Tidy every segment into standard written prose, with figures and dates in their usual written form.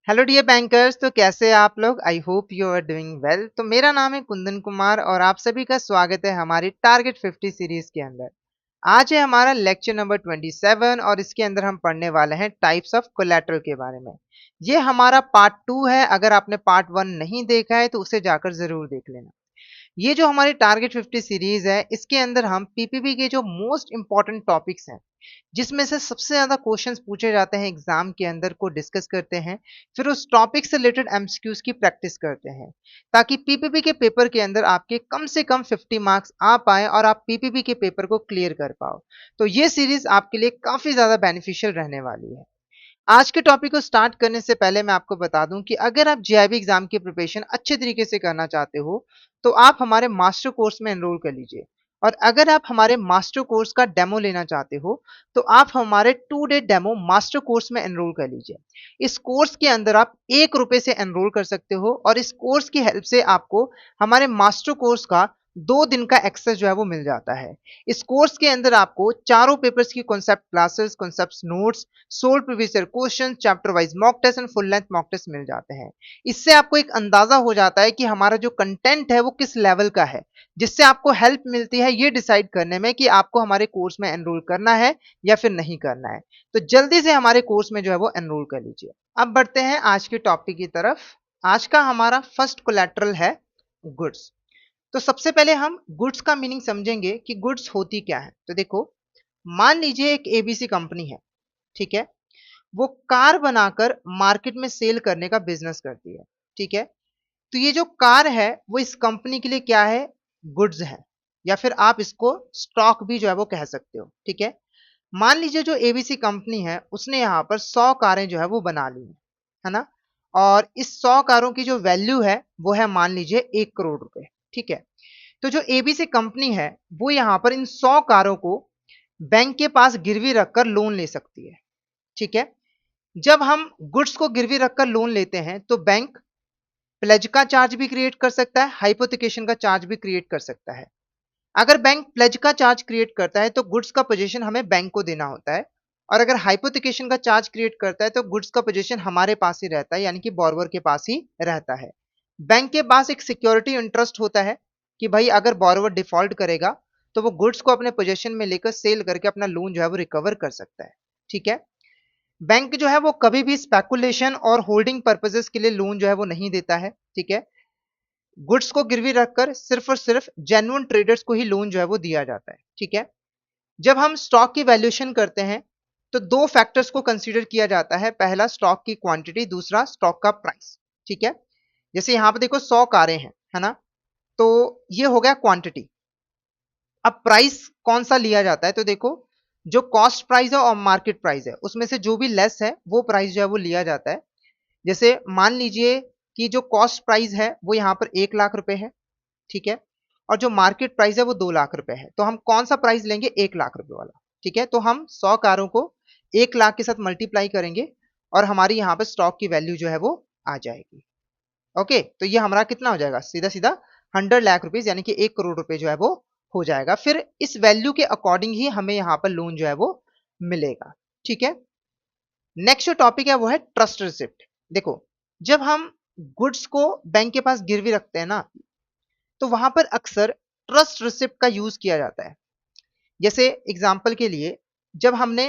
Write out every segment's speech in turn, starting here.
Hello dear bankers. तो कैसे हैं आप लोग? I hope you are doing well. तो मेरा नाम है कुंदन कुमार और आप सभी का स्वागत है हमारी टारगेट 50 सीरीज के अंदर। आज है हमारा लेक्चर नंबर 27 और इसके अंदर हम पढ़ने वाले हैं टाइप्स ऑफ कोलैटरल के बारे में। ये हमारा पार्ट 2 है। अगर आपने पार्ट 1 नहीं देखा है तो उसे जाकर जरूर देख लेना। ये जो हमारी टारगेट 50 सीरीज है इसके अंदर हम पीपीपी के जो मोस्ट इंपॉर्टेंट टॉपिक्स हैं जिसमें से सबसे ज्यादा क्वेश्चंस पूछे जाते हैं एग्जाम के अंदर को डिस्कस करते हैं। फिर उस टॉपिक से रिलेटेड एमसीक्यूज की प्रैक्टिस करते हैं ताकि पीपीपी के पेपर के अंदर आपके कम से कम 50 मार्क्स आ पाए और आप पीपीपी के पेपर को क्लियर कर पाओ। तो ये सीरीज आपके लिए काफी ज्यादा बेनिफिशियल रहने वाली है। आज के टॉपिक को स्टार्ट करने से पहले मैं आपको बता दूं कि अगर आप जीआईबी एग्जाम की प्रिपरेशन अच्छे तरीके से करना चाहते हो तो आप हमारे मास्टर कोर्स में एनरोल कर लीजिए। और अगर आप हमारे मास्टर कोर्स का डेमो लेना चाहते हो तो आप हमारे 2 डे डेमो मास्टर कोर्स में एनरोल कर लीजिए। इस कोर्स के अंदर आप ₹1 से एनरोल कर सकते हो और इस कोर्स की हेल्प से आपको हमारे मास्टर कोर्स का 2 दिन का एक्सेस जो है वो मिल जाता है। इस कोर्स के अंदर आपको चारों पेपर्स की concept classes, concept notes, solve previous year question, chapter wise mock test and full length mock test मिल जाते हैं। इससे आपको एक अंदाजा हो जाता है कि हमारा जो कंटेंट है वो किस लेवल का है, जिससे आपको हेल्प मिलती है ये डिसाइड करने में कि आपको हमारे कोर्स में एनरोल करना है या फिर नहीं करना है। तो जल्दी से हमारे कोर्स में जो है वो एनरोल कर लीजिए। अब बढ़ते हैं आज के टॉपिक की तरफ। आज का हमारा फर्स्ट कोलैटरल है गुड्स। तो सबसे पहले हम गुड्स का मीनिंग समझेंगे कि गुड्स होती क्या है। तो देखो, मान लीजिए एक एबीसी कंपनी है, ठीक है। वो कार बनाकर मार्केट में सेल करने का बिजनेस करती है, ठीक है। तो ये जो कार है वो इस कंपनी के लिए क्या है? गुड्स है, या फिर आप इसको स्टॉक भी जो है वो कह सकते हो, ठीक है। मान लीजिए जो एबीसी कंपनी है उसने यहाँ पर 100 कारें जो है वो बना ली है ना। और इस 100 कारों की जो वैल्यू है वो है मान लीजिए 1 करोड़ रुपए, ठीक है। तो जो एबीसी कंपनी है वो यहाँ पर इन 100 कारों को बैंक के पास गिरवी रखकर लोन ले सकती है, ठीक है। जब हम गुड्स को गिरवी रखकर लोन लेते हैं तो बैंक प्लेज का चार्ज भी क्रिएट कर सकता है, हाइपोथिकेशन का चार्ज भी क्रिएट कर सकता है। अगर बैंक प्लेज का चार्ज क्रिएट करता है तो गुड्स का पोजीशन हमें बैंक को देना होता है। और अगर हाइपोथिकेशन का चार्ज क्रिएट करता है तो गुड्स का पोजीशन हमारे पास ही रहता है, यानी कि बोरोवर के पास ही रहता है। बैंक के पास एक सिक्योरिटी इंटरेस्ट होता है कि भाई अगर बोरोवर डिफॉल्ट करेगा तो वो गुड्स को अपने पोजीशन में लेकर सेल करके अपना लोन जो है वो रिकवर कर सकता है, ठीक है। बैंक जो है वो कभी भी स्पेकुलेशन और होल्डिंग पर्पसेस के लिए लोन जो है वो नहीं देता है, ठीक है। गुड्स को गिरवी रखकर सिर्फ और सिर्फ जेन्युइन ट्रेडर्स को ही लोन जो है वो दिया जाता है, ठीक है। जब हम स्टॉक की वैल्यूएशन करते हैं तो 2 फैक्टर्स को कंसीडर किया जाता है। पहला स्टॉक की क्वांटिटी, दूसरा स्टॉक का प्राइस, ठीक है। जैसे यहां पर देखो 100 कारें हैं, है ना। तो ये हो गया क्वांटिटी। अब प्राइस कौन सा लिया जाता है? तो देखो, जो कॉस्ट प्राइस है और मार्केट प्राइस है उसमें से जो भी लेस है वो प्राइस जो है वो लिया जाता है। जैसे मान लीजिए कि जो कॉस्ट प्राइस है वो यहाँ पर 1 लाख रुपए है, ठीक है। और जो मार्केट प्राइस है वो 2 लाख रुपए है। तो हम कौन सा प्राइस लेंगे? 1 लाख रुपए वाला, ठीक है। तो हम 100 कारों को 1 लाख के साथ मल्टीप्लाई करेंगे और हमारी यहाँ पर स्टॉक की वैल्यू जो है वो आ जाएगी। ओके, तो ये हमारा कितना हो जाएगा? सीधा सीधा 100 लाख रुपीज, यानी कि 1 करोड़ रुपए जो है वो हो जाएगा। फिर इस वैल्यू के अकॉर्डिंग ही हमें यहाँ पर लोन जो है वो मिलेगा, ठीक है। नेक्स्ट जो टॉपिक है वो है ट्रस्ट रिसिप्ट। देखो, जब हम गुड्स को बैंक के पास गिरवी रखते हैं ना तो वहां पर अक्सर ट्रस्ट रिसिप्ट का यूज किया जाता है। जैसे एग्जांपल के लिए, जब हमने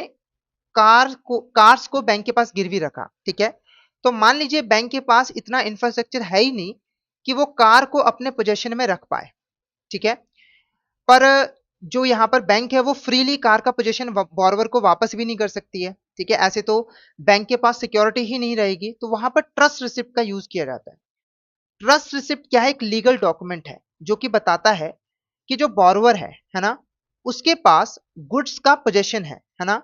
कार्स को बैंक के पास गिरवी रखा, ठीक है। तो मान लीजिए बैंक के पास इतना इंफ्रास्ट्रक्चर है ही नहीं कि वो कार को अपने पोजेशन में रख पाए, ठीक है। पर जो यहाँ पर बैंक है वो फ्रीली कार का पोजीशन बोरोवर को वापस भी नहीं कर सकती है, ठीक है। ऐसे तो बैंक के पास सिक्योरिटी ही नहीं रहेगी, तो वहां पर ट्रस्ट रिसिप्ट का यूज किया जाता है। ट्रस्ट रिसिप्ट क्या है? एक लीगल डॉक्यूमेंट है जो कि बताता है कि जो बोरोवर है ना, उसके पास गुड्स का पोजेशन है ना।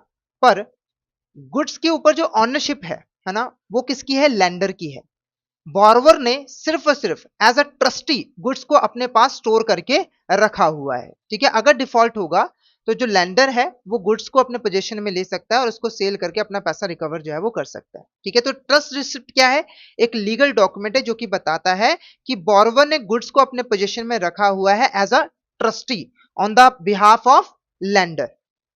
पर गुड्स के ऊपर जो ऑनरशिप है ना, वो किसकी है? लेंडर की है। बोरोवर ने सिर्फ और सिर्फ एज अ ट्रस्टी गुड्स को अपने पास स्टोर करके रखा हुआ है, ठीक है। अगर डिफॉल्ट होगा तो जो लेंडर है वो गुड्स को अपने पोजीशन में ले सकता है और उसको सेल करके अपना पैसा रिकवर जो है वो कर सकता है, ठीक है। तो ट्रस्ट रिसिप्ट क्या है? एक लीगल डॉक्यूमेंट है जो कि बताता है कि बोरोवर ने गुड्स को अपने पोजीशन में रखा हुआ है as a trustee on the behalf of lender,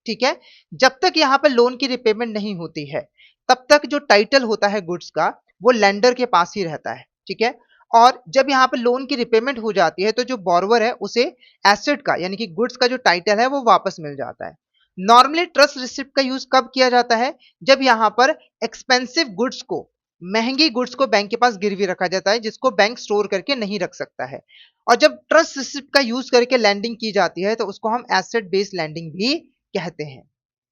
ठीक है। जब तक यहां पर लोन की रिपेमेंट नहीं होती है तब तक जो टाइटल होता है गुड्स का वो लेंडर के पास ही रहता है, ठीक है। और जब यहाँ पे लोन की रिपेमेंट हो जाती है तो जो बोरोवर है उसे एसेट का यानी कि गुड्स का जो टाइटल है वो वापस मिल जाता है। नॉर्मली ट्रस्ट रिसिप्ट का यूज कब किया जाता है? जब यहाँ पर एक्सपेंसिव गुड्स को, महंगी गुड्स को बैंक के पास गिरवी रखा जाता है जिसको बैंक स्टोर करके नहीं रख सकता है। और जब ट्रस्ट रिसिप्ट का यूज करके लैंडिंग की जाती है तो उसको हम एसेट बेस्ड लैंडिंग भी कहते हैं,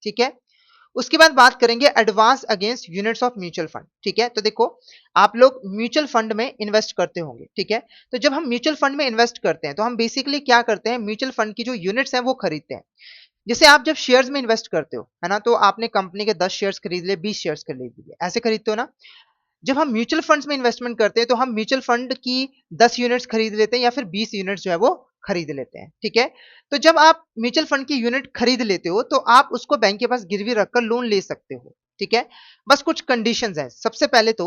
ठीक है। उसके बाद बात करेंगे advance against units of mutual fund, ठीक है। तो देखो, आप लोग म्यूचुअल फंड में इन्वेस्ट करते होंगे, ठीक है। तो जब हम म्यूचुअल फंड में इन्वेस्ट करते हैं तो हम बेसिकली क्या करते हैं, म्यूचुअल फंड की जो यूनिट्स हैं वो खरीदते हैं। जैसे आप जब शेयर्स में इन्वेस्ट करते हो, है ना, तो आपने कंपनी के 10 शेयर्स खरीद लिए, 20 शेयर्स खरीद लिए, ऐसे खरीदते हो ना। जब हम म्यूचुअल फंड्स में इन्वेस्टमेंट करते हैं तो हम म्यूचुअल फंड की 10 यूनिट्स खरीद लेते हैं या फिर 20 यूनिट्स जो है वो खरीद लेते हैं, ठीक है। तो जब आप म्यूचुअल फंड की यूनिट खरीद लेते हो तो आप उसको बैंक के पास गिरवी रखकर लोन ले सकते हो, ठीक है। बस कुछ कंडीशंस हैं। सबसे पहले तो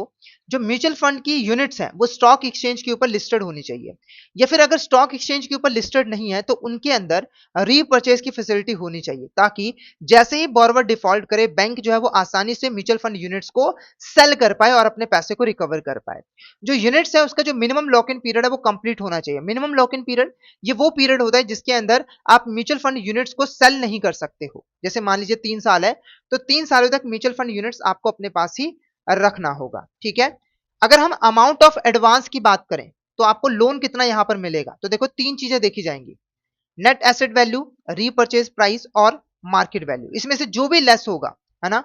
जो म्यूचुअल फंड की यूनिट्स हैं वो स्टॉक एक्सचेंज के ऊपर लिस्टेड होनी चाहिए, या फिर अगर स्टॉक एक्सचेंज के ऊपर लिस्टेड नहीं है तो उनके अंदर रीपर्चेज की फैसिलिटी होनी चाहिए, ताकि जैसे ही बोरोवर डिफॉल्ट करे बैंक जो है वो आसानी से म्यूचुअल फंड यूनिट्स को सेल कर पाए और अपने पैसे को रिकवर कर पाए। जो यूनिट्स है उसका जो मिनिमम लॉक इन पीरियड है वो कंप्लीट होना चाहिए। मिनिमम लॉक इन पीरियड ये वो पीरियड होता है जिसके अंदर आप म्यूचुअल फंड यूनिट्स को सेल नहीं कर सकते हो। जैसे मान लीजिए 3 साल है तो 3 सालों तक म्यूचुअल फंड यूनिट्स आपको अपने पास ही रखना होगा, ठीक है। अगर हम अमाउंट ऑफ एडवांस की बात करें तो आपको लोन कितना यहां पर मिलेगा, तो देखो 3 चीजें देखी जाएंगी, net asset value, repurchase price और मार्केट वैल्यू। इसमें से जो भी लेस होगा, है ना,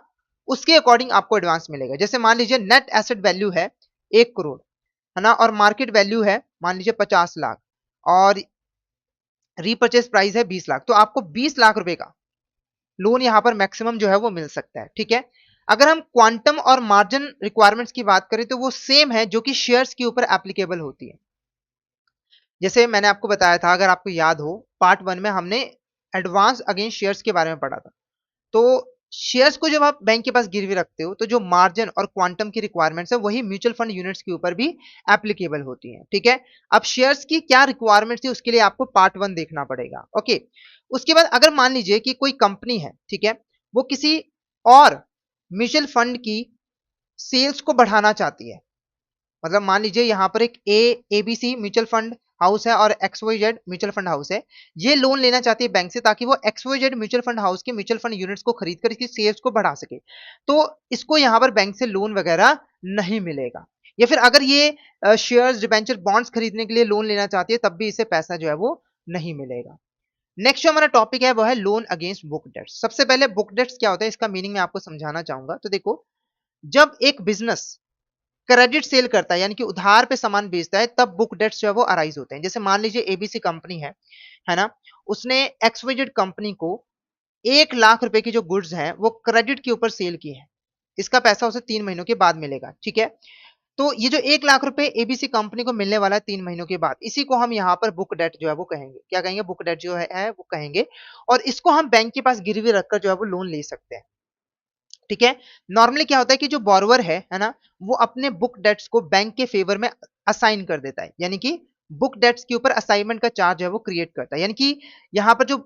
उसके अकॉर्डिंग आपको एडवांस मिलेगा। जैसे मान लीजिए नेट एसेट वैल्यू है 1 करोड़, है ना, और मार्केट वैल्यू है मान लीजिए 50 लाख, और रीपर्चेज प्राइस है 20 लाख, तो आपको 20 लाख रुपए का लोन यहां पर मैक्सिमम जो है वो मिल सकता है, ठीक है। अगर हम क्वांटम और मार्जिन रिक्वायरमेंट्स की बात करें तो वो सेम है जो कि शेयर्स के ऊपर एप्लीकेबल होती है। जैसे मैंने आपको बताया था, अगर आपको याद हो, पार्ट 1 में हमने एडवांस अगेंस्ट शेयर्स के बारे में पढ़ा था। तो शेयर्स को जब आप बैंक के पास गिरवी रखते हो तो जो मार्जिन और क्वांटम की रिक्वायरमेंट्स है वही म्यूचुअल फंड यूनिट्स के ऊपर भी एप्लीकेबल होती हैं, ठीक है। अब शेयर्स की क्या रिक्वायरमेंट्स है उसके लिए आपको पार्ट 1 देखना पड़ेगा, ओके। उसके बाद अगर मान लीजिए कि कोई कंपनी है, ठीक है, वो किसी और म्यूचुअल फंड की सेल्स को बढ़ाना चाहती है, मतलब मान लीजिए यहाँ पर एक एबीसी म्यूचुअल फंड हाउस है और एक्सवाईजेड म्यूचुअल फंड हाउस है, ये लोन लेना चाहती है बैंक से ताकि वो एक्सवाईजेड म्यूचुअल फंड हाउस के म्यूचुअल फंड यूनिट्स को खरीदकर इसकी सेल्स को बढ़ा सके, तो इसको यहाँ पर बैंक से लोन वगैरह नहीं मिलेगा। या फिर अगर ये शेयर्स, डिबेंचर, बॉन्ड्स खरीदने के लिए लोन लेना चाहती है तब भी इसे पैसा जो है वो नहीं मिलेगा। नेक्स्ट जो हमारा टॉपिक है वो है लोन अगेंस्ट बुक डेट्स। सबसे पहले बुक डेट्स क्या होता है इसका मीनिंग मैं आपको समझाना चाहूंगा। तो देखो, जब एक बिजनेस क्रेडिट सेल करता है यानी कि उधार पे सामान बेचता है तब बुक डेट्स जो है वो अराइज होते हैं। जैसे मान लीजिए एबीसी कंपनी है ना, उसने एक्सवाईजेड कंपनी को 1 लाख रुपए की जो गुड्स हैं वो क्रेडिट के ऊपर सेल की है, इसका पैसा उसे 3 महीनों के बाद मिलेगा, ठीक है। तो ये जो 1 लाख रुपए एबीसी कंपनी को मिलने वाला है 3 महीनों के बाद, इसी को हम यहाँ पर बुक डेट जो है वो कहेंगे। क्या कहेंगे? बुक डेट जो है वो कहेंगे। और इसको हम बैंक के पास गिरवी रखकर जो है वो लोन ले सकते हैं, ठीक है। नॉर्मली क्या होता है कि जो बोरोवर है ना, वो अपने बुक डेट्स को बैंक के फेवर में असाइन कर देता है, यानी कि बुक डेट्स के ऊपर असाइनमेंट का चार्ज है वो क्रिएट करता है। यानी कि यहाँ पर जो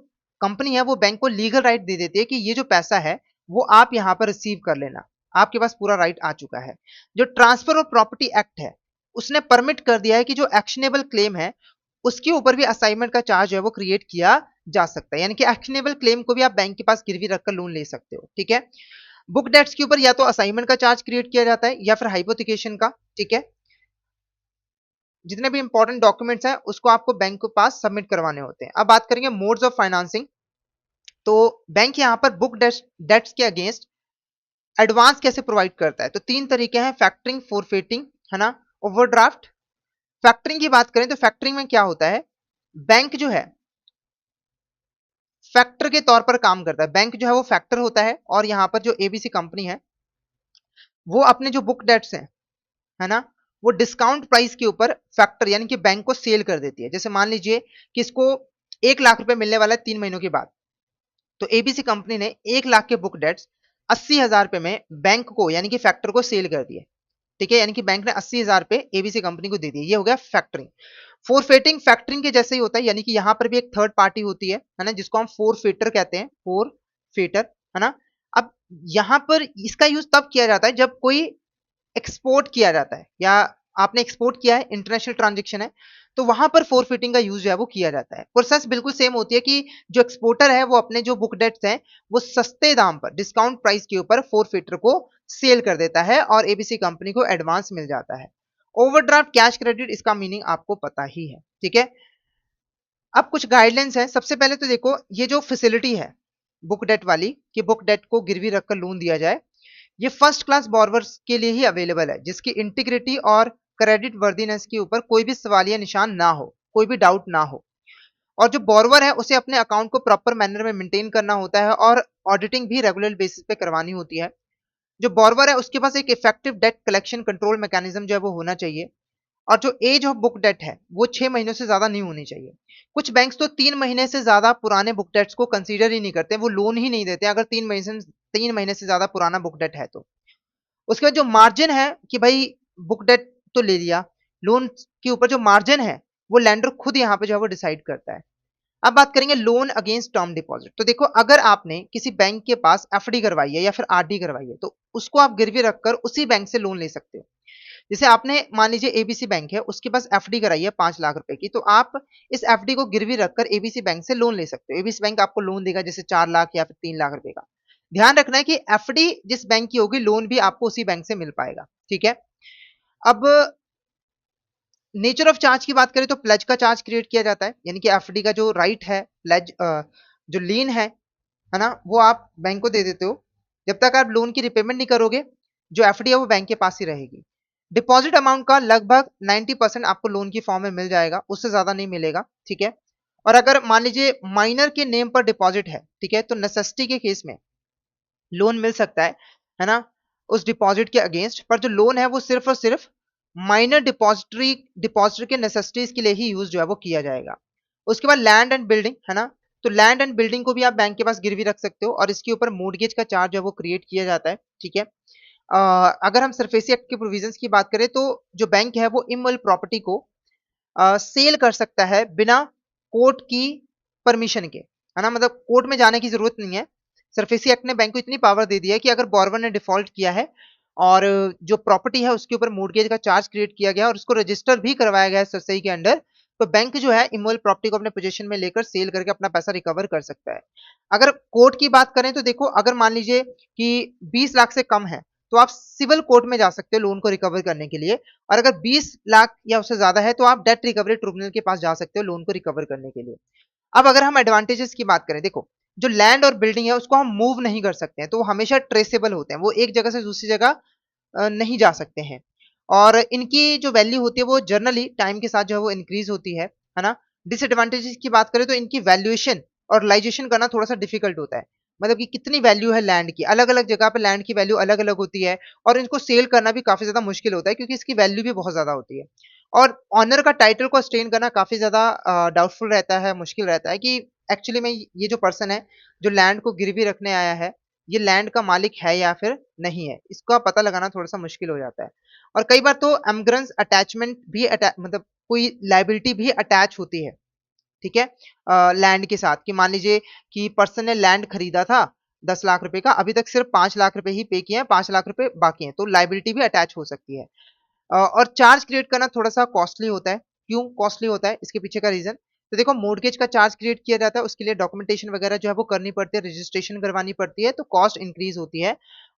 कंपनी है वो बैंक को लीगल राइट दे देती है कि ये जो पैसा है वो आप यहाँ पर रिसीव कर लेना, आपके पास पूरा राइट आ चुका है। जो ट्रांसफर ऑफ प्रॉपर्टी एक्ट है उसने परमिट कर दिया है कि जो एक्शनेबल क्लेम है उसके ऊपर भी असाइनमेंट का चार्ज जो है वो क्रिएट किया जा सकता है, यानी कि एक्शनेबल क्लेम को भी आप बैंक के पास गिरवी रखकर लोन ले सकते हो, ठीक है। बुक डेट्स के ऊपर या तो असाइनमेंट का चार्ज क्रिएट किया जाता है या फिर हाइपोथिकेशन का, ठीक है। जितने भी इंपॉर्टेंट डॉक्यूमेंट्स हैं उसको आपको बैंक के पास सबमिट करवाने होते हैं। अब बात करेंगे मोड्स ऑफ फाइनेंसिंग। तो बैंक यहाँ पर बुक डेट्स के अगेंस्ट एडवांस कैसे प्रोवाइड करता है, तो 3 तरीके हैं, फैक्टरिंग, फोरफेटिंग, है ना, ओवरड्राफ्ट। फैक्टरिंग की बात करें तो फैक्टरिंग में क्या होता है, बैंक जो है फैक्टर के तौर पर काम करता है। बैंक जो है वो फैक्टर होता है और यहाँ पर जो एबीसी कंपनी है वो अपने जो बुक डेट्स हैं, है ना, वो डिस्काउंट प्राइस के ऊपर फैक्टर यानी कि बैंक को सेल कर देती है। जैसे मान लीजिए कि इसको 1 लाख रुपए मिलने वाला है 3 महीनों के बाद, तो एबीसी कंपनी ने 1 लाख के बुक डेट्स 80,000 रुपए में बैंक को यानी कि फैक्टर को सेल कर दिए, ठीक है। यानी कि बैंक ने 80,000 रुपए एबीसी कंपनी को दे दिए, ये हो गया फैक्टरिंग। फोरफेटिंग फैक्टरिंग के जैसे ही होता है, यानी कि यहाँ पर भी एक थर्ड पार्टी होती है ना, जिसको हम फोरफेटर कहते हैं, फोरफेटर, है ना। अब यहाँ पर इसका यूज तब किया जाता है जब कोई एक्सपोर्ट किया जाता है या आपने एक्सपोर्ट किया है, इंटरनेशनल ट्रांजेक्शन है, तो वहां पर फोरफिटिंग का यूज जो है वो किया जाता है। प्रोसेस बिल्कुल सेम होती है कि जो एक्सपोर्टर है वो अपने जो बुक डेट्स हैं वो सस्ते दाम पर डिस्काउंट प्राइस के ऊपर फोरफिटर को सेल कर देता है और एबीसी कंपनी को एडवांस मिल जाता है। ओवरड्राफ्ट कैश क्रेडिट, इसका मीनिंग आपको पता ही है, ठीक है। अब कुछ गाइडलाइंस है। सबसे पहले तो देखो, ये जो फैसिलिटी है बुक डेट वाली कि बुक डेट को गिरवी रखकर लोन दिया जाए, ये फर्स्ट क्लास बोरोवर्स के लिए ही अवेलेबल है जिसकी इंटीग्रिटी और क्रेडिट वर्दीनेस के ऊपर कोई भी सवालिया निशान ना हो, कोई भी डाउट ना हो। और जो बोरोवर है उसे अपने अकाउंट को प्रॉपर मैनर में मेंटेन करना होता है और ऑडिटिंग भी रेगुलर बेसिस पे करवानी होती है। जो बोरोवर है उसके पास एक effective debt collection control mechanism जो है वो होना चाहिए। और जो एज ऑफ बुक डेट है वो 6 महीनों से ज्यादा नहीं होनी चाहिए। कुछ बैंक्स तो 3 महीने से ज्यादा पुराने बुक डेट्स को कंसीडर ही नहीं करते, वो लोन ही नहीं देते अगर 3 महीने से ज्यादा पुराना बुक डेट है तो। उसके बाद जो मार्जिन है कि भाई बुक डेट तो ले लिया, लोन के ऊपर जो मार्जिन है वो लैंडर खुद यहाँ पे जो है वो डिसाइड करता है। अब बात करेंगे लोन अगेंस्ट टर्म डिपॉजिट। तो देखो, अगर आपने किसी बैंक के पास एफडी करवाई है या फिर आरडी करवाई है तो उसको आप गिरवी रखकर उसी बैंक से लोन ले सकते हो। जैसे आपने मान लीजिए एबीसी बैंक है, उसके पास एफडी कराई है 5 लाख रुपए की, तो आप इस एफडी को गिरवी रखकर एबीसी बैंक से लोन ले सकते हो। एबीसी बैंक आपको लोन देगा जैसे 4 लाख या फिर 3 लाख रुपए का। ध्यान रखना है कि एफडी जिस बैंक की होगी लोन भी आपको उसी बैंक से मिल पाएगा, ठीक है। अब नेचर ऑफ चार्ज की बात करें तो प्लेज का चार्ज क्रिएट किया जाता है, यानी कि एफडी का जो राइट है, प्लेज जो लीन है ना, वो आप बैंक को दे देते हो। जब तक आप लोन की रिपेमेंट नहीं करोगे, जो एफडी है वो बैंक के पास ही रहेगी। डिपॉजिट अमाउंट का लगभग 90% आपको लोन की फॉर्म में मिल जाएगा, उससे ज्यादा नहीं मिलेगा, ठीक है। और अगर मान लीजिए माइनर के नेम पर डिपॉजिट है, ठीक है, तो नेसेसिटी के केस में लोन मिल सकता है ना, उस डिपॉजिट के अगेंस्ट। पर जो लोन है वो सिर्फ और सिर्फ माइनर डिपॉजिटर के नेसेसिटीज के लिए ही यूज जो है वो किया जाएगा। उसके बाद लैंड एंड बिल्डिंग है ना, तो लैंड एंड बिल्डिंग को भी आप बैंक के पास गिरवी रख सकते हो और इसके ऊपर मोर्टगेज का चार्ज जो है वो क्रिएट किया जाता है, ठीक है। अगर हम सरफेसी एक्ट के प्रोविजंस की बात करें तो जो बैंक है वो इमोल प्रॉपर्टी को सेल कर सकता है बिना कोर्ट की परमिशन के, है ना, मतलब कोर्ट में जाने की जरूरत नहीं है। सरफेसी एक्ट ने बैंक को इतनी पावर दे दी है कि अगर बोरोवर ने डिफॉल्ट किया है और जो प्रॉपर्टी है उसके ऊपर मोर्टगेज का चार्ज क्रिएट किया गया और उसको रजिस्टर भी करवाया गया है सरसई के अंडर, तो बैंक जो है इमोल प्रॉपर्टी को अपने पोजीशन में लेकर सेल करके अपना पैसा रिकवर कर सकता है। अगर कोर्ट की बात करें तो देखो, अगर मान लीजिए कि 20 लाख से कम है तो आप सिविल कोर्ट में जा सकते हो लोन को रिकवर करने के लिए। और अगर 20 लाख या उससे ज्यादा है तो आप डेट रिकवरी ट्रिब्यूनल के पास जा सकते हो लोन को रिकवर करने के लिए। अब अगर हम एडवांटेजेस की बात करें, देखो, जो लैंड और बिल्डिंग है उसको हम मूव नहीं कर सकते हैं, तो वो हमेशा ट्रेसेबल होते हैं, वो एक जगह से दूसरी जगह नहीं जा सकते हैं। और इनकी जो वैल्यू होती है वो जनरली टाइम के साथ जो है वो इंक्रीज होती है ना। डिसएडवांटेजेस की बात करें तो इनकी वैल्यूएशन और रियलाइजेशन करना थोड़ा सा डिफिकल्ट होता है। मतलब कि कितनी वैल्यू है लैंड की, अलग अलग जगह पे लैंड की वैल्यू अलग अलग होती है और इनको सेल करना भी काफी ज्यादा मुश्किल होता है क्योंकि इसकी वैल्यू भी बहुत ज्यादा होती है। और ऑनर का टाइटल को स्टेन करना काफी ज्यादा डाउटफुल रहता है, मुश्किल रहता है कि एक्चुअली में ये जो पर्सन है जो लैंड को गिरवी रखने आया है, ये लैंड का मालिक है या फिर नहीं है, इसका पता लगाना थोड़ा सा मुश्किल हो जाता है। और कई बार तो एमग्रेंस अटैचमेंट भी मतलब कोई लाइबिलिटी भी अटैच होती है, ठीक है, लैंड के साथ। कि मान लीजिए कि पर्सन ने लैंड खरीदा था 10 लाख रुपए का, अभी तक सिर्फ 5 लाख रुपए ही पे किए हैं, 5 लाख रुपए बाकी हैं, तो लाइबिलिटी भी अटैच हो सकती है। और चार्ज क्रिएट करना थोड़ा सा कॉस्टली होता है। क्यों कॉस्टली होता है, इसके पीछे का रीजन, तो देखो, मोर्टगेज का चार्ज क्रिएट किया जाता है, उसके लिए डॉक्यूमेंटेशन वगैरह जो है वो करनी पड़ती है, रजिस्ट्रेशन करवानी पड़ती है, तो कॉस्ट इंक्रीज होती है।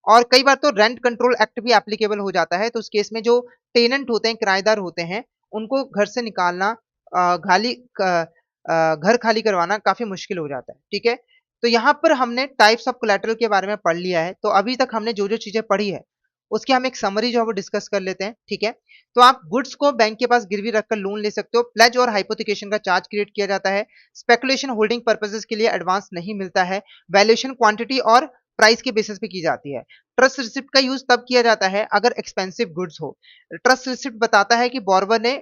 और कई बार तो रेंट कंट्रोल एक्ट भी एप्लीकेबल हो जाता है, तो उस केस में जो टेनेंट होते हैं, किराएदार होते हैं, उनको घर से निकालना, घर खाली करवाना काफी मुश्किल हो जाता है, ठीक है। तो यहाँ पर हमने टाइप्स ऑफ कोलैटरल के बारे में पढ़ लिया है, तो अभी तक हमने जो जो चीजें पढ़ी है उसकी हम एक समरी जो है वो डिस्कस कर लेते हैं, ठीक है। तो आप गुड्स को बैंक के पास गिरवी रखकर लोन ले सकते हो। प्लेज और हाइपोथिकेशन का चार्ज क्रिएट किया जाता है। स्पेकुलेशन होल्डिंग पर्पसेस के लिए एडवांस नहीं मिलता है। वैल्यूएशन क्वांटिटी और प्राइस के बेसिस पे की जाती है। ट्रस्ट रिसिप्ट का यूज तब किया जाता है अगर एक्सपेंसिव गुड्स हो। ट्रस्ट रिसिप्ट बताता है कि बोरोवर ने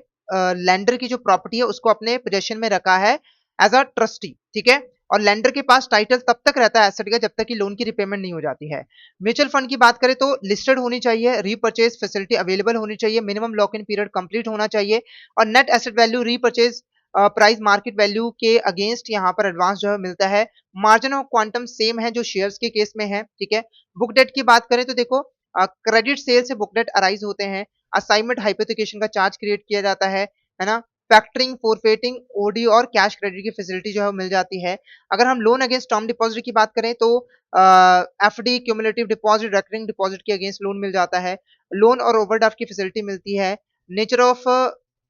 लैंडर की जो प्रॉपर्टी है उसको अपने पोजेशन में रखा है एज अ ट्रस्टी, ठीक है। और लैंडर के पास टाइटल तब तक रहता है एसेट का जब तक कि लोन की रिपेमेंट नहीं हो जाती है। म्यूचुअल फंड की बात करें तो लिस्टेड होनी चाहिए, रीपर्चेज फैसिलिटी अवेलेबल होनी चाहिए, minimum lock in period complete होना चाहिए और net asset value repurchase price market value के अगेंस्ट यहाँ पर एडवांस जो है मिलता है। मार्जिन ऑफ क्वांटम सेम है जो शेयर्स के केस में है, ठीक है। बुक डेट की बात करें तो देखो, क्रेडिट सेल से बुकलेट अराइज होते हैं, असाइनमेंट हाइपोथिकेशन का चार्ज क्रिएट किया जाता है ना, फैक्टरिंग, फोरफेटिंग, ओडी और कैश क्रेडिट की फैसिलिटी जो है मिल जाती है। अगर हम लोन अगेंस्ट टर्म डिपॉजिट की बात करें तो FD, cumulative deposit, recurring deposit के अगेंस्ट लोन मिल जाता है, लोन और ओवरड्राफ्ट की फैसिलिटी मिलती है। नेचर ऑफ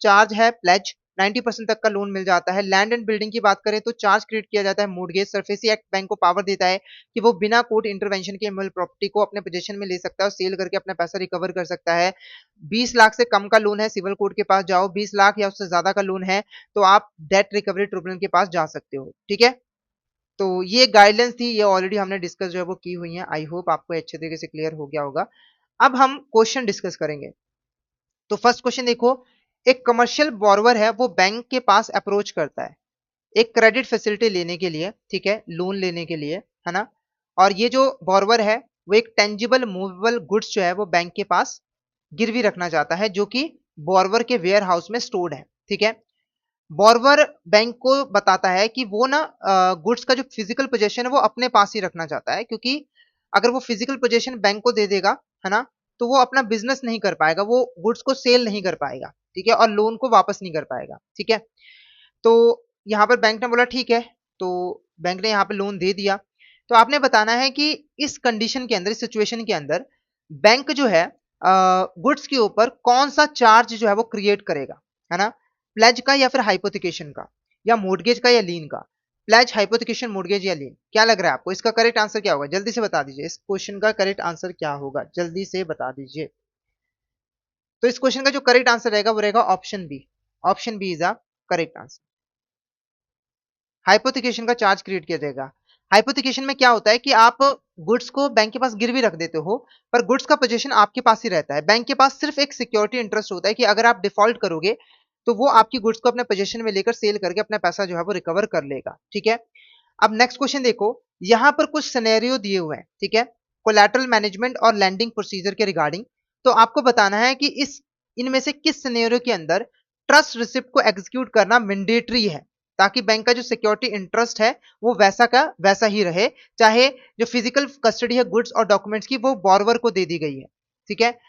चार्ज है प्लेज, 90% तक का लोन मिल जाता है। लैंड एंड बिल्डिंग की बात करें तो चार्ज क्रिएट किया जाता है मोर्टगेज। सरफेसी एक्ट बैंक को पावर देता है कि वो बिना कोर्ट इंटरवेंशन के इमोबल प्रॉपर्टी को अपने पोजीशन में ले सकता है और सेल करके अपना पैसा रिकवर कर सकता है। 20 लाख से कम का लोन है, सिविल कोर्ट के पास जाओ। 20 लाख या उससे ज्यादा का लोन है तो आप डेट रिकवरी ट्रिब्यूनल के पास जा सकते हो। ठीक है, तो ये गाइडलाइंस थी, ये ऑलरेडी हमने डिस्कस जो है वो की हुई है। आई होप आपको अच्छे तरीके से क्लियर हो गया होगा। अब हम क्वेश्चन डिस्कस करेंगे। तो फर्स्ट क्वेश्चन देखो, एक कमर्शियल बोरोवर है, वो बैंक के पास अप्रोच करता है एक क्रेडिट फैसिलिटी लेने के लिए, ठीक है, लोन लेने के लिए, है ना। और ये जो बोरोवर है वो एक टेंजिबल मूवेबल गुड्स जो है वो बैंक के पास गिरवी रखना चाहता है, जो कि बोरोवर के वेयर हाउस में स्टोर्ड है। ठीक है, बोरोवर बैंक को बताता है कि वो ना गुड्स का जो फिजिकल पोजीशन है वो अपने पास ही रखना चाहता है, क्योंकि अगर वो फिजिकल पोजीशन बैंक को दे देगा, है ना, तो वो अपना बिजनेस नहीं कर पाएगा, वो गुड्स को सेल नहीं कर पाएगा, ठीक है, और लोन को वापस नहीं कर पाएगा। ठीक है, तो यहाँ पर बैंक ने बोला ठीक है, तो बैंक ने यहाँ पे लोन दे दिया। तो आपने बताना है कि इस कंडीशन के अंदर, इस सिचुएशन के अंदर बैंक जो है गुड्स के ऊपर कौन सा चार्ज जो है वो क्रिएट करेगा, है ना, प्लेज का या फिर हाइपोथिकेशन का या मोर्टगेज का या लीन का। प्लेज, हाइपोथिकेशन, मोर्टगेज या लीन, क्या लग रहा है आपको इसका करेक्ट आंसर क्या होगा? जल्दी से बता दीजिए, इस क्वेश्चन का करेक्ट आंसर क्या होगा, जल्दी से बता दीजिए। तो इस क्वेश्चन का जो करेक्ट आंसर रहेगा वो रहेगा option B. Option B is a correct answer. Hypothecation का चार्ज क्रिएट किया जाएगा। हाइपोथिकेशन में क्या होता है कि आप गुड्स को बैंक के पास गिरवी रख देते हो, पर गुड्स का पोजीशन आपके पास ही रहता है। बैंक के पास सिर्फ एक सिक्योरिटी इंटरेस्ट होता है कि अगर आप डिफॉल्ट करोगे तो वो आपकी गुड्स को अपने पोजीशन में लेकर सेल करके अपना पैसा जो है वो रिकवर कर लेगा। ठीक है, अब नेक्स्ट क्वेश्चन देखो, यहां पर कुछ सिनेरियो दिए हुए हैं, ठीक है, कोलैटरल मैनेजमेंट और लैंडिंग प्रोसीजर के रिगार्डिंग। तो आपको बताना है कि इस इनमें से किस सिनेरियो के अंदर ट्रस्ट रिसिप्ट को एग्जीक्यूट करना मैंडेटरी है, ताकि बैंक का जो सिक्योरिटी इंटरेस्ट है वो वैसा का वैसा ही रहे, चाहे जो फिजिकल कस्टडी है गुड्स और डॉक्यूमेंट्स की वो बोरोवर को दे दी गई है। ठीक है,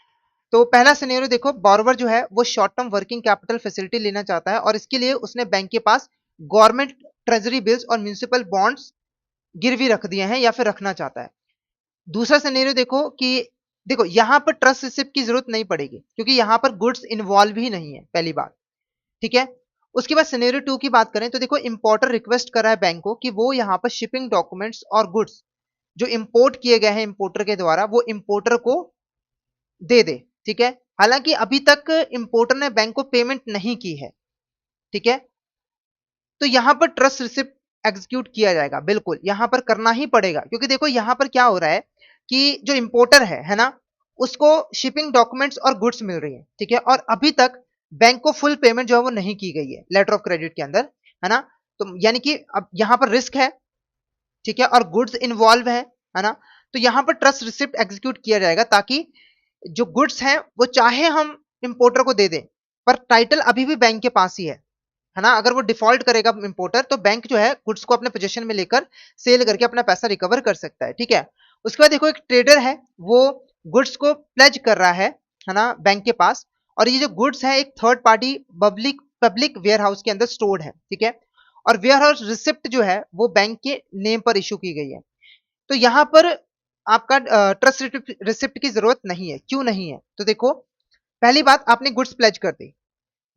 तो पहला सिनेरियो देखो, बोरोवर जो है वो short term working capital facility लेना चाहता है और इसके लिए उसने बैंक के पास गवर्नमेंट ट्रेजरी बिल्स और म्यूनिसिपल बॉन्ड्स गिरवी रख दिए हैं या फिर रखना चाहता है। दूसरा सिनेरियो देखो कि देखो यहां पर ट्रस्ट रिसिप्ट की जरूरत नहीं पड़ेगी, क्योंकि यहां पर गुड्स इन्वॉल्व ही नहीं है, पहली बात। ठीक है, उसके बाद सिनेरियो टू की बात करें तो देखो, इंपोर्टर रिक्वेस्ट कर रहा है बैंक को कि वो यहाँ पर शिपिंग डॉक्यूमेंट्स और गुड्स जो इंपोर्ट किए गए हैं इंपोर्टर के द्वारा वो इंपोर्टर को दे दे। ठीक है, हालांकि अभी तक इंपोर्टर ने बैंक को पेमेंट नहीं की है। ठीक है, तो यहां पर ट्रस्ट रिसिप्ट एग्जीक्यूट किया जाएगा, बिल्कुल यहां पर करना ही पड़ेगा, क्योंकि देखो यहां पर क्या हो रहा है कि जो इंपोर्टर है ना, उसको शिपिंग डॉक्यूमेंट्स और गुड्स मिल रही है। ठीक है, और अभी तक बैंक को फुल पेमेंट जो है वो नहीं की गई है लेटर ऑफ क्रेडिट के अंदर, है ना। तो यानी कि अब यहां पर रिस्क है, ठीक है, और गुड्स इन्वॉल्व है ना। तो यहां पर ट्रस्ट रिसिप्ट एग्जीक्यूट किया जाएगा, ताकि जो गुड्स हैं वो चाहे हम इंपोर्टर को दे दें, पर टाइटल अभी भी बैंक के पास ही है ना। अगर वो डिफॉल्ट करेगा इंपोर्टर तो बैंक जो है गुड्स को अपने पोजीशन में लेकर सेल करके अपना पैसा रिकवर कर सकता है। ठीक है, उसके बाद देखो, एक ट्रेडर है, वो गुड्स को प्लेज कर रहा है ना, बैंक के पास। और ये जो गुड्स है एक third party public public warehouse के अंदर स्टोर्ड है। ठीक है, और वेयर हाउस रिसिप्ट जो है वो बैंक के नेम पर इशू की गई है। तो यहां पर आपका ट्रस्ट रिसिप्ट की जरूरत नहीं है। क्यों नहीं है? तो देखो, पहली बात, आपने गुड्स प्लेज कर दी,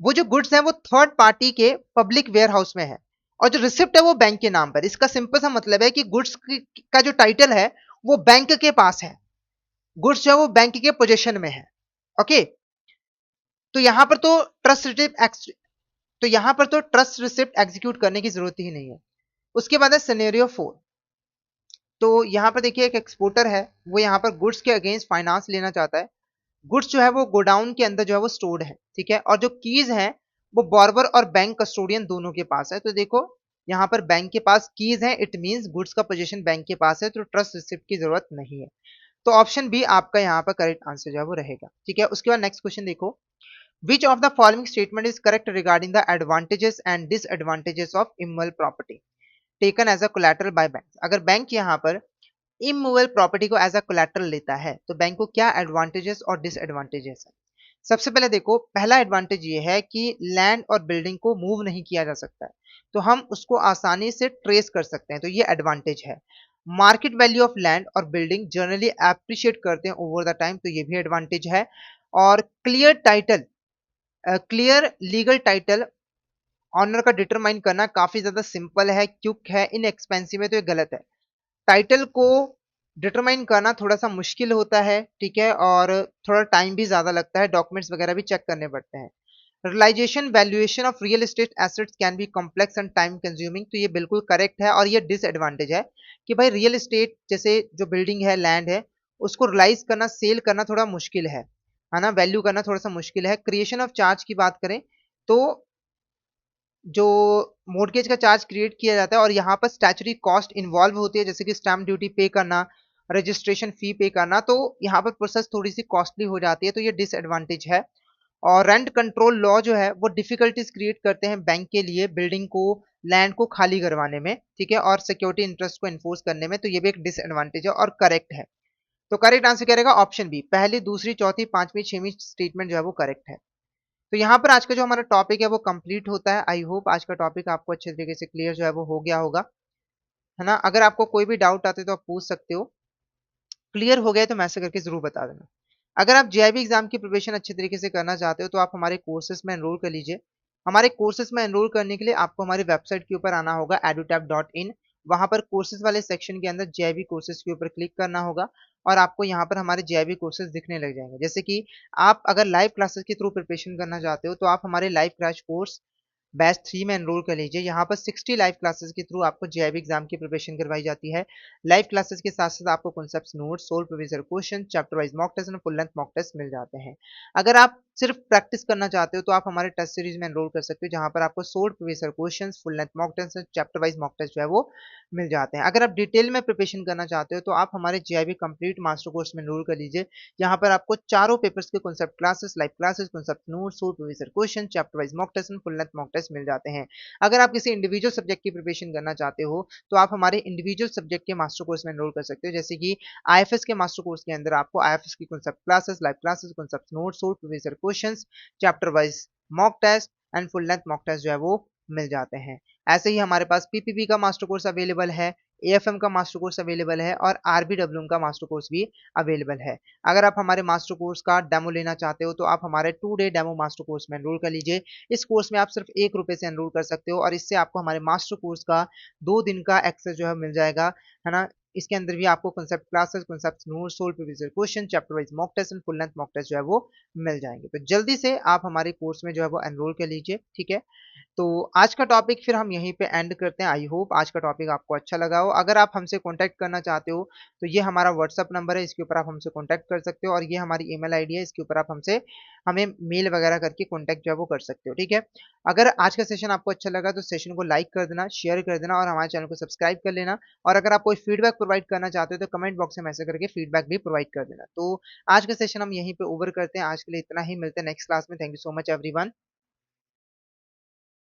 वो जो गुड्स है वो थर्ड पार्टी के पब्लिक वेयर हाउस में है, और जो रिसिप्ट है वो बैंक के नाम पर। इसका सिंपल सा मतलब है कि गुड्स का जो टाइटल है वो बैंक के पास है, गुड्स जो है वो बैंक के पोजीशन में है। ओके, तो यहां पर तो ट्रस्ट रिसिप्ट एग्जीक्यूट करने की जरूरत ही नहीं है। उसके बाद है सिनेरियो 4। तो यहां पर देखिए, एक एक्सपोर्टर है, वो यहां पर गुड्स के अगेंस्ट फाइनेंस लेना चाहता है। गुड्स जो है वो गोडाउन के अंदर जो है वो स्टोर्ड है। ठीक है, और जो कीज हैं वो बॉर्बर और बैंक कस्टोडियन दोनों के पास है। तो देखो, यहाँ पर बैंक के पास कीज हैं, इट मींस गुड्स का पोजीशन बैंक के पास है, तो ट्रस्ट रिसिप्ट की जरूरत नहीं है। तो ऑप्शन बी आपका यहाँ पर करेक्ट आंसर जो है वो रहेगा। ठीक है, उसके बाद नेक्स्ट क्वेश्चन देखो, which of the following statement is correct regarding the advantages and disadvantages of immovable property taken as a collateral by bank. अगर बैंक यहाँ पर इमूवेबल प्रॉपर्टी को एज अ कोलैटरल लेता है, तो बैंक को क्या एडवांटेजेस और डिसएडवांटेजेस है? सबसे पहले देखो, पहला एडवांटेज ये है कि लैंड और बिल्डिंग को मूव नहीं किया जा सकता है, तो हम उसको आसानी से ट्रेस कर सकते हैं, तो ये एडवांटेज है। मार्केट वैल्यू ऑफ लैंड और बिल्डिंग जनरली एप्रिशिएट करते हैं ओवर द टाइम, तो ये भी एडवांटेज है। और clear title, clear legal title owner का डिटरमाइन करना काफी ज्यादा सिंपल है, क्विक है, इनएक्सपेंसिव है, तो ये गलत है। टाइटल को डिटरमाइन करना थोड़ा सा मुश्किल होता है, ठीक है, और थोड़ा टाइम भी ज्यादा लगता है, डॉक्यूमेंट्स वगैरह भी चेक करने पड़ते हैं। Realisation valuation of real estate assets can be complex and time consuming, तो ये बिल्कुल करेक्ट है। और ये डिसएडवांटेज है कि भाई रियल एस्टेट जैसे जो बिल्डिंग है, लैंड है, उसको रियलाइज करना, सेल करना थोड़ा मुश्किल है ना, वैल्यू करना थोड़ा सा मुश्किल है। क्रिएशन ऑफ चार्ज की बात करें तो जो मॉर्गेज का चार्ज क्रिएट किया जाता है और यहाँ पर स्टैच्यूटरी कॉस्ट इन्वॉल्व होती है, जैसे कि स्टैम्प ड्यूटी पे करना, रजिस्ट्रेशन फी पे करना, तो यहाँ पर प्रोसेस थोड़ी सी कॉस्टली हो जाती है, तो ये डिसएडवांटेज है। और रेंट कंट्रोल लॉ जो है वो डिफिकल्टीज क्रिएट करते हैं बैंक के लिए बिल्डिंग को, लैंड को खाली करवाने में, ठीक है, और सिक्योरिटी इंटरेस्ट को इन्फोर्स करने में, तो ये भी एक डिसएडवांटेज है और करेक्ट है। तो करेक्ट आंसर क्या रहेगा? ऑप्शन बी, पहली, दूसरी, चौथी, पांचवी, छठवीं स्टेटमेंट जो है वो करेक्ट है। तो यहाँ पर आज का जो हमारा टॉपिक है वो कंप्लीट होता है। आई होप आज का टॉपिक आपको अच्छे तरीके से क्लियर जो है वो हो गया होगा, है ना। अगर आपको कोई भी डाउट आते तो आप पूछ सकते हो, क्लियर हो गया है तो मैसेज करके जरूर बता देना। अगर आप जेईबी एग्जाम की प्रिपरेशन अच्छे तरीके से करना चाहते हो तो आप हमारे कोर्सेज में एनरोल कर लीजिए। हमारे कोर्सेज में एनरोल करने के लिए आपको हमारी वेबसाइट के ऊपर आना होगा edutap.in। वहां पर कोर्सेज वाले सेक्शन के अंदर जेईबी कोर्सेज के ऊपर क्लिक करना होगा और आपको यहाँ पर हमारे जेईबी कोर्सेज दिखने लग जाएंगे। जैसे कि आप अगर लाइव क्लासेस के थ्रू प्रिपरेशन करना चाहते हो तो आप हमारे लाइव क्रैश कोर्स बैच 3 में एनरोल कर लीजिए। यहाँ पर 60 लाइव क्लासेस के थ्रू आपको जेईबी एग्जाम की प्रिपरेशन करवाई जाती है। लाइव क्लासेस के साथ साथ आपको concepts notes, solve previous year question, chapter wise mock test और फुल लेंथ मॉक टेस्ट मिल जाते हैं। अगर आप सिर्फ प्रैक्टिस करना चाहते हो तो आप हमारे टेस्ट सीरीज में एनरोल कर सकते हो, जहां पर आपको solve previous year question, full length mock test, chapter wise mock test जो है वो मिल जाते हैं। अगर आप डिटेल में प्रिपरेशन करना चाहते हो तो आप हमारे जेईबी कंप्लीट मास्टर कोर्स में एनरोल कर लीजिए। यहाँ पर आपको चारों पेपर्स के concept classes, live classes, concept notes, solve previous year question, chapter wise mock test और फुल लेंथ मॉक टेस्ट मिल जाते हैं। अगर आप किसी इंडिविजुअल सब्जेक्ट की प्रिपरेशन करना चाहते हो तो आप हमारे इंडिविजुअल सब्जेक्ट के मास्टर कोर्स में एनरोल कर सकते हो। जैसे कि आईएफएस के मास्टर कोर्स के अंदर आपको आईएफएस की concept classes, live classes, concept notes, solve previous year questions, chapter wise mock test and full length mock test जो है वो मिल जाते हैं। ऐसे ही हमारे पास पीपीपी का मास्टर कोर्स अवेलेबल है, एएफएम का मास्टर कोर्स अवेलेबल है और आरबीडब्ल्यूएम का मास्टर कोर्स भी अवेलेबल है। अगर आप हमारे मास्टर कोर्स का डेमो लेना चाहते हो तो आप हमारे 2 डे डेमो मास्टर कोर्स में एनरोल कर लीजिए। इस कोर्स में आप सिर्फ ₹1 से एनरोल कर सकते हो और इससे आपको हमारे मास्टर कोर्स का 2 दिन का एक्सेस जो है मिल जाएगा, है ना। इसके अंदर भी आपको concept classes, concept notes, solve previous year question, chapter wise mock test and full length mock test जो है वो मिल जाएंगे। तो जल्दी से आप हमारे कोर्स में जो है वो एनरोल कर लीजिए, ठीक है। तो आज का टॉपिक फिर हम यहीं पे एंड करते हैं। आई होप आज का टॉपिक आपको अच्छा लगा हो। अगर आप हमसे कांटेक्ट करना चाहते हो तो ये हमारा व्हाट्सअप नंबर है, इसके ऊपर आप हमसे कांटेक्ट कर सकते हो और ये हमारी ईमेल आईडी है, इसके ऊपर आप हमसे हमें मेल वगैरह करके कांटेक्ट जो है वो कर सकते हो, ठीक है। अगर आज का सेशन आपको अच्छा लगा तो सेशन को लाइक कर देना, शेयर कर देना और हमारे चैनल को सब्सक्राइब कर लेना। और अगर आप कोई फीडबैक प्रोवाइड करना चाहते हो तो कमेंट बॉक्स में मैसेज करके फीडबैक भी प्रोवाइड कर देना। तो आज का सेशन हम यहीं पे ओवर करते हैं। आज के लिए इतना ही, मिलते हैं नेक्स्ट क्लास में। Thank you so much everyone.